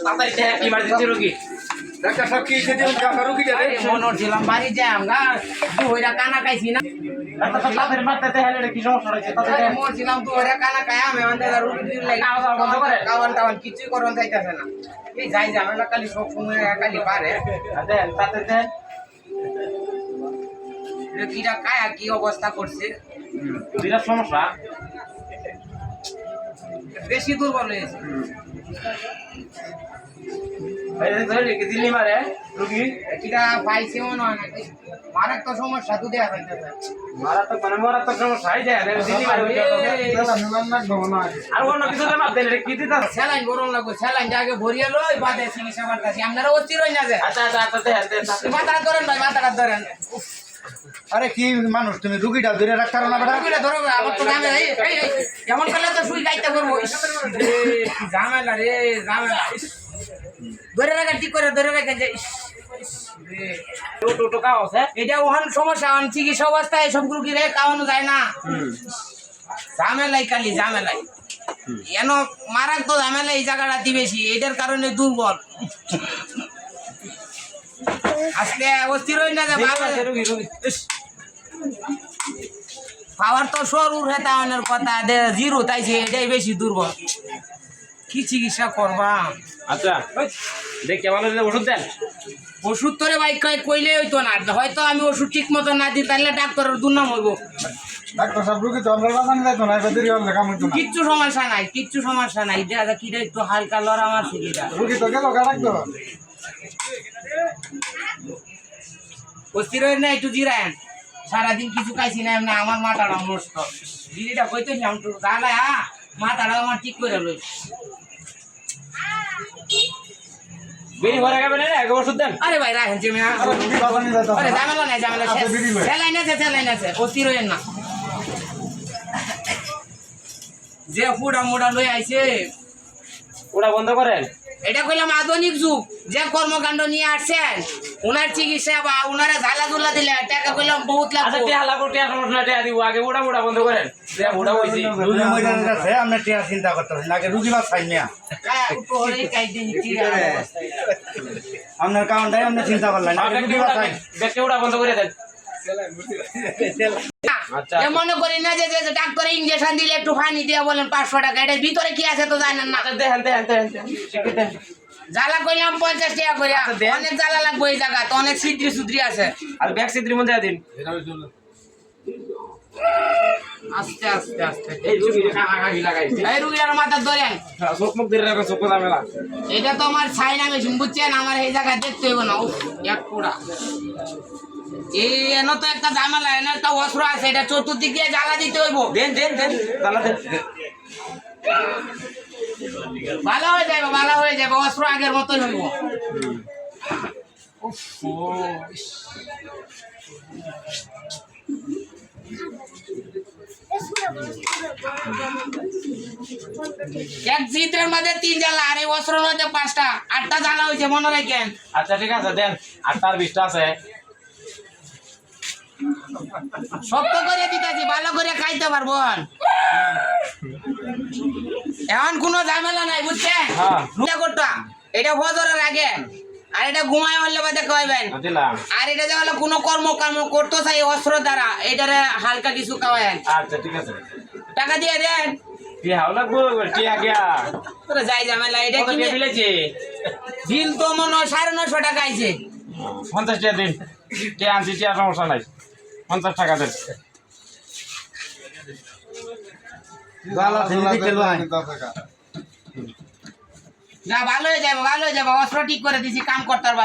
তাড়াতাড়ি দেখ ইমার্জেন্সি রোগী ডাক্তার সাহেব কি খেতে রোগী যাবে মনে হচ্ছিলাম বাড়ি যাই আমরা দুইটা কানা খাইছি না ডাক্তার সাহেব তাড়াতাড়ি মারতে দেখালে কি সমস্যা হয়েছে তাড়াতাড়ি মরছিলাম দুইটা কানা খাই আমি আমাদের রোগী দিন লাগে খাওয়া বন্ধ করে খাওয়ান কিছুই করন যাইতেছে না এই যাই ঝামেলা খালি সব সময় খালি পারে দেন তাড়াতাড়ি দেন কিরা কায়া কি অবস্থা করছে বিরাট সমস্যা বেশি দুর্বল হয়েছে দিল্লি মারে রুগী কিরা পাইছে মনে হয় নাকি মারাত্মক সমস্যা তো দেয়া যাইতেছে মারাত্মক সমস্যা হয়ে যায় দিল্লি মারে আর অন্য কিছু মাপ দেন কি দিতে স্যালাইন গরম লাগবে স্যালাইন আগে ভরিয়ে লই বাদে চিকিৎসা করতেছি আপনারা অস্থির হয়ে যাবে আচ্ছা মাথাটা ধরেন ভাই মাথাটা ধরেন আরে কি মানুষ তুমি রুগীটা ধরে রাখতে পারো না বেটা রুগীটা ধরো আমার তো জানে এই এমন করলে তো শুই যাইতে পারবো ঝামেলা রে ঝামেলা ধরে রাখা ঠিক করে ধরে রাখা যে এটা ওখান সমস্যা চিকিৎসা অবস্থায় সব রুগী রে খাওয়ানো যায় না ঝামেলাই খালি ঝামেলাই এন মারাক তো ঝামেলা এই জায়গাটা বেশি এটার কারণে দুর্বল আজকে অস্থির হয়ে না পাওয়ার তো সরুর হেতাওয়ানের কথা জিরো তাইছে এটাই বেশি দুর্বল কি চিকিৎসা করবা আচ্ছা দেখে ভালো ওষুধ দেন ওষুধ তোরে ভাই কইলে হইতো না হয়তো আমি ওষুধ ঠিক মতো না দিই তাহলে ডাক্তারের দুর্নাম হইব ডাক্তার সাহেব রুগী তো আমরা বাগান যাইতো না এবার দেরি হলে কাম হইতো না কিচ্ছু সমস্যা নাই দেখা কিটা একটু হালকা লড়া মারছে কিটা রুগী তো গেল ডাক্তার অস্থির হয়ে না একটু জিরায়েন সারাদিন কিছু খাইছি না এমনি আমার মাথাটা নষ্ট দিদিটা কইতে আমি তো জানাই মাথাটা আমার ঠিক করে লই বেরি ভরে যাবে না এক ওষুধ দেন আরে ভাই রাখেন যে আরে ঝামেলা নাই স্যালাইন আছে অস্থির হয়ে না যে ফুডা মোড়া লই আইছে ওটা বন্ধ করেন এটা কইলাম আধুনিক যুগ যে কর্মকাণ্ড নিয়ে আসছেন উনার চিকিৎসা বা উনারা ঝালাধুলা দিলে টাকা কইলাম বহুত আচ্ছা লাগবে টিয়া লাগো টিয়া সমস্যা টিয়া দিব আগে ওটা বন্ধ করেন টিয়া ওটা হইছে রুগী মরে যাচ্ছে আমরা টিয়া চিন্তা করতে হবে নাকি রুগী বাস খাই না আপনার কারণটাই আমরা চিন্তা করলাম না রুগী বাস খাই দেখে ওটা বন্ধ করে দেন আচ্ছা মনে করি না যে ডাক্তার ইনজেকশন দিলে একটু পানি দিয়ে বলেন 500 টাকা এটার ভিতরে কি আছে তো জানেন না দেখেন জ্বালা করলাম 50 টাকা করে অনেক জ্বালা লাগবে এই জায়গা তো অনেক সিদ্রি আছে আর ব্যাগ সিদ্রি মধ্যে দিন আস্তে এই রুগী কাকি লাগাইছে এই রুগীর মাথা ধরেন চোখ মুখ ধরে রাখো চোখ ঝামেলা এটা তো আমার ছাইনা মেশিন বুঝছেন আমার এই জায়গা দেখতে হইব না এক পুরা এই এনো তো একটা ঝামেলা এনে একটা অস্ত্র আছে এটা চতুর্দিক দিয়ে জ্বালা দিতে হইব দেন জ্বালা দেন ভালো হয়ে যাবে অস্ত্র আগের মতোই হইব এক চিত্রের মধ্যে 3 জ্বালা আর এই অস্ত্রের মধ্যে 5টা 8টা জ্বালা হয়েছে মনে রাখেন আচ্ছা ঠিক আছে দেন 8টার 20টা আছে শক্ত করে দিতেছি ভালো করে খাইতে পারবো এখন কোনো ঝামেলা নাই বুঝছেন এটা ফজরের আগে আর এটা ঘুমায় হলে বাদে খাওয়াইবেন আর এটা যে হলো কোনো কর্ম করতে চাই অস্ত্র দ্বারা এটারে হালকা কিছু খাওয়ায়েন আচ্ছা ঠিক আছে টাকা দিয়ে দেন টিয়া লাগবো টিয়া গিয়া তোরা যাই ঝামেলা এটা কি মিলেছে বিল তো মনে হয় 950 টাকা আইছে 50 টাকা দিন টিয়া আনছি টিয়া সমস্যা নাই 50 টাকা দেন যা ভালো হয়ে যাবে অস্ত্র ঠিক করে দিছি কাম করতে পারবা